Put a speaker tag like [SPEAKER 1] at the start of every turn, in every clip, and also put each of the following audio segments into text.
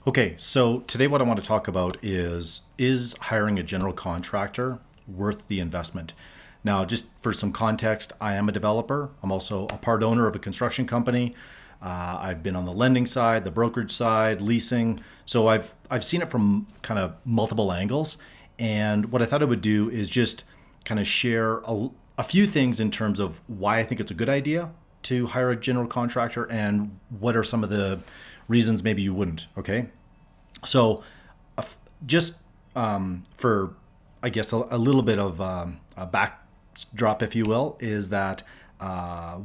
[SPEAKER 1] Okay, so today what I want to talk about is hiring a general contractor worth the investment? Now, just for some context, I am a developer. I'm also a part owner of a construction company. I've been on the lending side, the brokerage side, leasing. So I've seen it from kind of multiple angles. And what I thought I would do is just kind of share a few things in terms of why I think it's a good idea to hire a general contractor and what are some of the reasons maybe you wouldn't. Okay. So, just for, I guess, a little bit of a backdrop, if you will, is that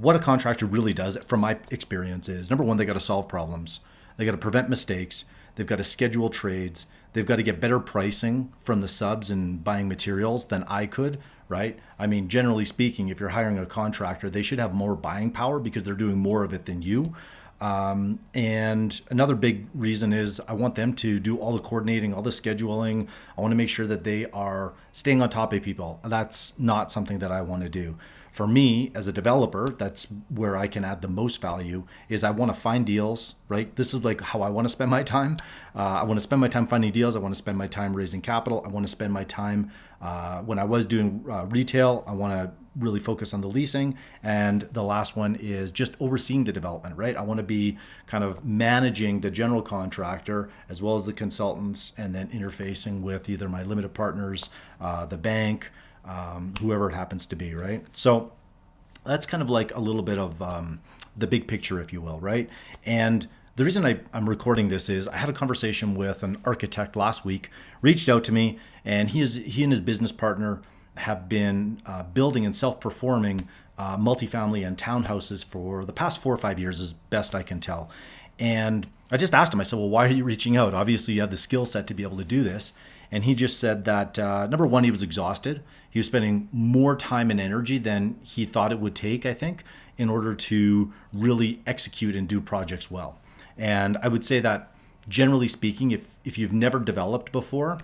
[SPEAKER 1] what a contractor really does, from my experience, is number one, they got to solve problems, they got to prevent mistakes, they've got to schedule trades, they've got to get better pricing from the subs and buying materials than I could. Right? I mean, generally speaking, if you're hiring a contractor, they should have more buying power because they're doing more of it than you. And another big reason is I want them to do all the coordinating, all the scheduling. I want to make sure that they are staying on top of people. That's not something that I want to do. For me, as a developer, that's where I can add the most value. Is I want to find deals, right? This is like how I want to spend my time. I want to spend my time finding deals. I want to spend my time raising capital. I want to spend my time when I was doing retail. I want to really focus on the leasing. And the last one is just overseeing the development, right? I want to be kind of managing the general contractor as well as the consultants, and then interfacing with either my limited partners, the bank, whoever it happens to be, right? So that's kind of like a little bit of the big picture, if you will, right? And the reason I'm recording this is I had a conversation with an architect last week, reached out to me, and he and his business partner have been building and self-performing multifamily and townhouses for the past 4 or 5 years, as best I can tell. And I just asked him, I said, well, why are you reaching out? Obviously, you have the skill set to be able to do this. And he just said that, number one, he was exhausted. He was spending more time and energy than he thought it would take, I think, in order to really execute and do projects well. And I would say that, generally speaking, if you've never developed before,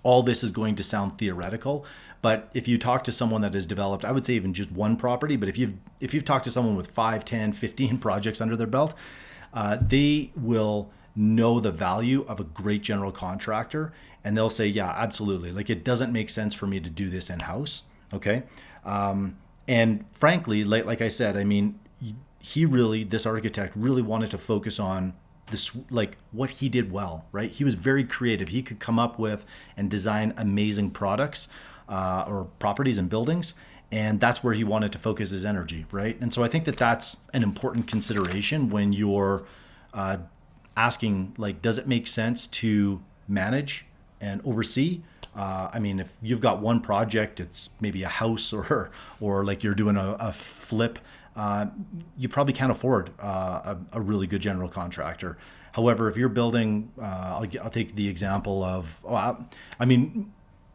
[SPEAKER 1] all this is going to sound theoretical. But if you talk to someone that has developed, I would say even just one property, but if you've talked to someone with 5, 10, 15 projects under their belt, they will know the value of a great general contractor, and they'll say, yeah, absolutely. Like, it doesn't make sense for me to do this in-house. Okay. And frankly, like I said, I mean, this architect really wanted to focus on this, like what he did well, right? He was very creative. He could come up with and design amazing products or properties and buildings. And that's where he wanted to focus his energy, right? And so I think that that's an important consideration when you're asking, like, does it make sense to manage and oversee? I mean, if you've got one project, it's maybe a house or like you're doing a flip, you probably can't afford a really good general contractor. However, if you're building, I'll take the example of, I mean,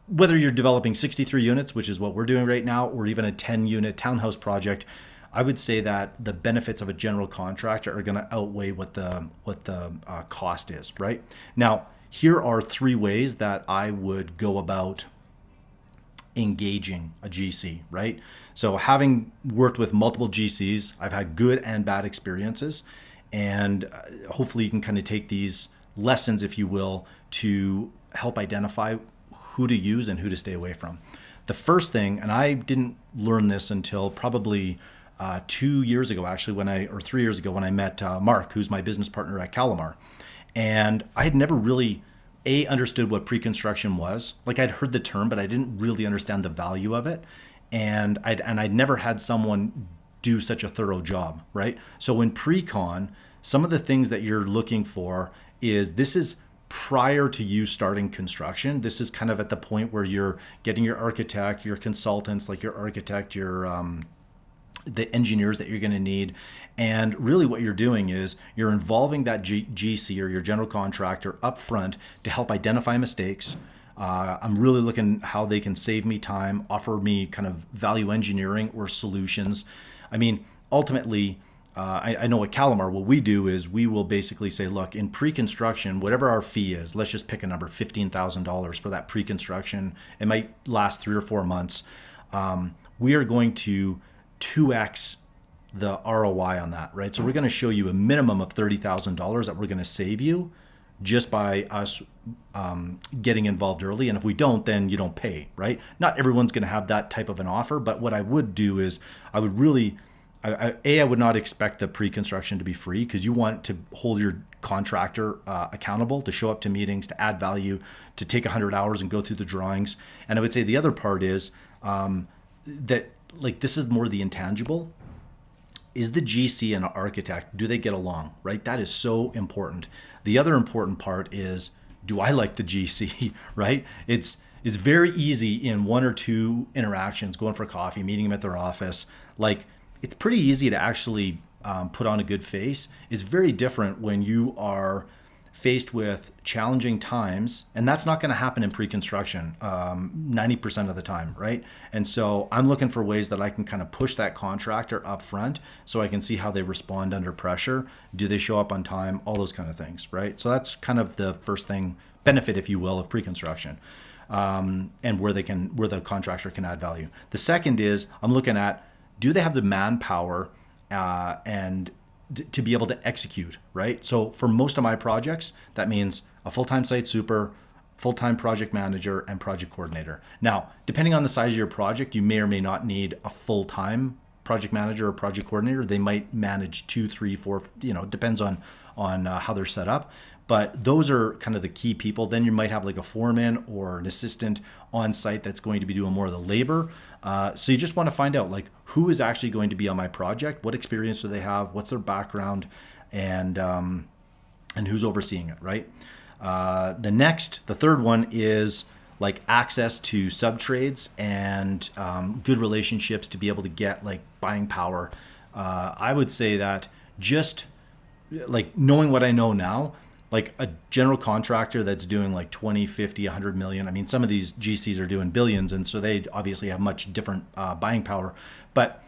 [SPEAKER 1] whether you're developing 63 units, which is what we're doing right now, or even a 10-unit townhouse project, I would say that the benefits of a general contractor are going to outweigh what the cost is, right? Now, here are 3 ways that I would go about engaging a GC, right? So, having worked with multiple GCs, I've had good and bad experiences, and hopefully you can kind of take these lessons, if you will, to help identify who to use and who to stay away from. The first thing, and I didn't learn this until probably 2 years ago, actually, or 3 years ago, when I met Mark, who's my business partner at Calamar. And I had never really understood what pre-construction was. Like, I'd heard the term, but I didn't really understand the value of it. And I'd never had someone do such a thorough job, right? So in pre-con, some of the things that you're looking for this is prior to you starting construction. This is kind of at the point where you're getting your architect, your consultants, like your architect, the engineers that you're going to need. And really what you're doing is you're involving that GC or your general contractor up front to help identify mistakes. I'm really looking how they can save me time, offer me kind of value engineering or solutions. I mean, ultimately, I know at Calamar, what we do is we will basically say, look, in pre-construction, whatever our fee is, let's just pick a number, $15,000 for that pre-construction. It might last 3 or 4 months. We are going to 2x the ROI on that, right? So we're going to show you a minimum of $30,000 that we're going to save you just by us getting involved early. And if we don't, then you don't pay, right? Not everyone's going to have that type of an offer, but what I would do is I would really, I would not expect the pre-construction to be free, because you want to hold your contractor accountable to show up to meetings, to add value, to take 100 hours and go through the drawings. And I would say the other part is that, like, this is more the intangible. Is the GC and architect, do they get along, right? That is so important. The other important part is, do I like the GC, right? It's very easy in one or two interactions, going for coffee, meeting them at their office. Like, it's pretty easy to actually put on a good face. It's very different when you are faced with challenging times, and that's not going to happen in pre-construction 90% of the time, right? And so I'm looking for ways that I can kind of push that contractor up front, so I can see how they respond under pressure. Do they show up on time? All those kind of things, right? So that's kind of the first thing, benefit, if you will, of pre-construction, and where the contractor can add value. The second is, I'm looking at, do they have the manpower and to be able to execute, right? So for most of my projects, that means a full-time site super, full-time project manager, and project coordinator. Now, depending on the size of your project, you may or may not need a full-time project manager or project coordinator. They might manage 2, 3, 4, depends on how they're set up. But those are kind of the key people. Then you might have like a foreman or an assistant on site that's going to be doing more of the labor. So you just want to find out, like, who is actually going to be on my project, what experience do they have, what's their background, and who's overseeing it, right? The third one is like access to sub trades and good relationships to be able to get like buying power. I would say that just like knowing what I know now, like a general contractor that's doing like 20, 50, 100 million. I mean, some of these GCs are doing billions, and so they obviously have much different buying power. But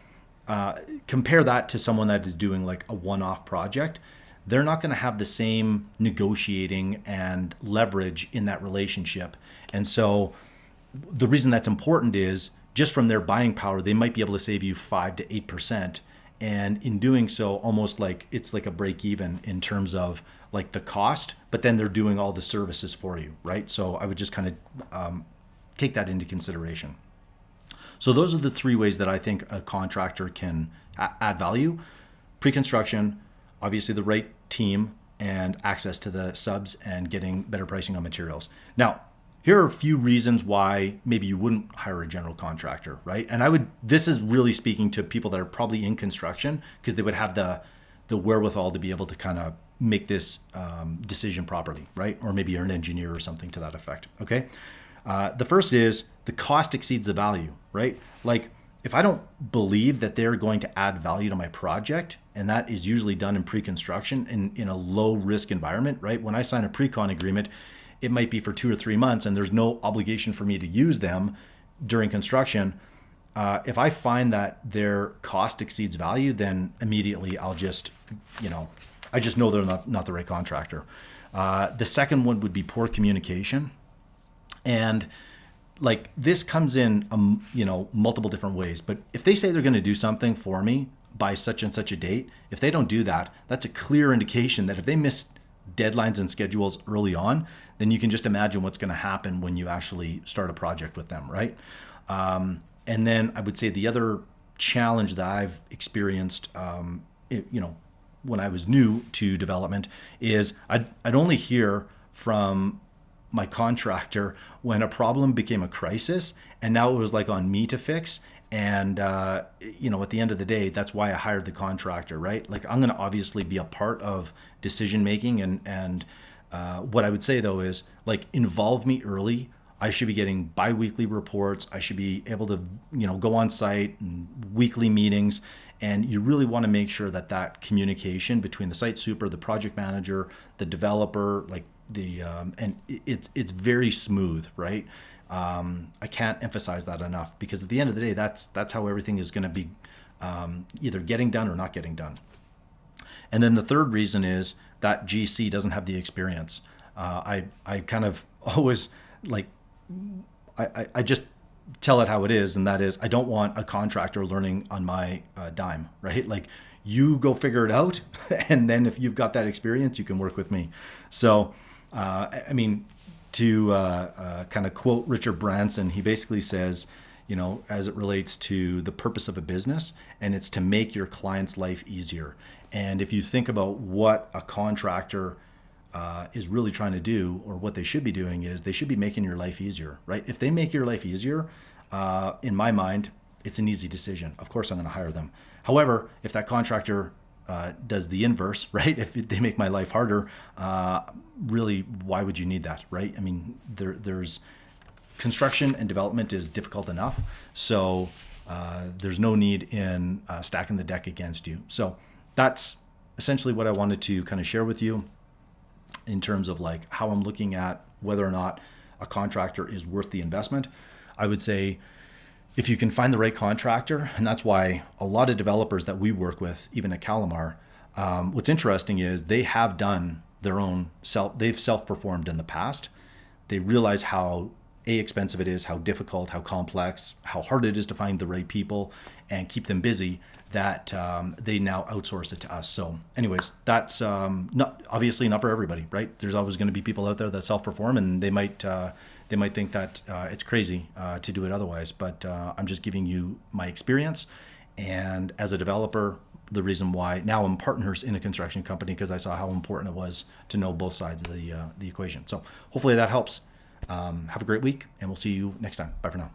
[SPEAKER 1] compare that to someone that is doing like a one-off project. They're not going to have the same negotiating and leverage in that relationship. And so the reason that's important is, just from their buying power, they might be able to save you 5 to 8%. And in doing so, almost like it's like a break even in terms of like the cost, but then they're doing all the services for you, right? So I would just kind of take that into consideration. So those are the three ways that I think a contractor can add value: pre-construction, obviously the right team, and access to the subs and getting better pricing on materials. Now, here are a few reasons why maybe you wouldn't hire a general contractor, right? And this is really speaking to people that are probably in construction, because they would have the wherewithal to be able to kind of make this decision properly, right? Or maybe you're an engineer or something to that effect, okay? The first is the cost exceeds the value, right? Like, if I don't believe that they're going to add value to my project, and that is usually done in pre-construction in a low risk environment, right? When I sign a pre-con agreement, it might be for 2 or 3 months, and there's no obligation for me to use them during construction. If I find that their cost exceeds value, then immediately I'll just, I just know they're not the right contractor. The second one would be poor communication. And like, this comes in, multiple different ways. But if they say they're going to do something for me by such and such a date, if they don't do that, that's a clear indication that if they miss deadlines and schedules early on, then you can just imagine what's going to happen when you actually start a project with them, right? And then I would say the other challenge that I've experienced, when I was new to development, is I'd only hear from my contractor when a problem became a crisis, and now it was like on me to fix. And, at the end of the day, that's why I hired the contractor, right? Like, I'm going to obviously be a part of decision making. And what I would say, though, is like, involve me early. I should be getting bi-weekly reports. I should be able to, go on site and weekly meetings. And you really want to make sure that communication between the site super, the project manager, the developer, like and it's very smooth, right? I can't emphasize that enough, because at the end of the day, that's how everything is going to be either getting done or not getting done. And then the third reason is that GC doesn't have the experience. I kind of always like, I just tell it how it is, and that is, I don't want a contractor learning on my dime, right? Like, you go figure it out, and then if you've got that experience, you can work with me. So I mean, to kind of quote Richard Branson, he basically says, you know, as it relates to the purpose of a business, and it's to make your client's life easier. And if you think about what a contractor is really trying to do, or what they should be doing, is they should be making your life easier, right? If they make your life easier, in my mind, it's an easy decision. Of course, I'm going to hire them. However, if that contractor does the inverse, right? If they make my life harder, really, why would you need that, right? I mean, there's construction and development is difficult enough, so there's no need in stacking the deck against you. So that's essentially what I wanted to kind of share with you in terms of like how I'm looking at whether or not a contractor is worth the investment. I would say if you can find the right contractor, and that's why a lot of developers that we work with, even at Calamar, what's interesting is they have done their own they've self-performed in the past. They realize how expensive it is, how difficult, how complex, how hard it is to find the right people and keep them busy, that they now outsource it to us. So anyways, that's obviously not for everybody, right? There's always going to be people out there that self-perform, and they might think that it's crazy to do it otherwise. But I'm just giving you my experience. And as a developer, the reason why now I'm partners in a construction company, because I saw how important it was to know both sides of the equation. So hopefully that helps. Have a great week, and we'll see you next time. Bye for now.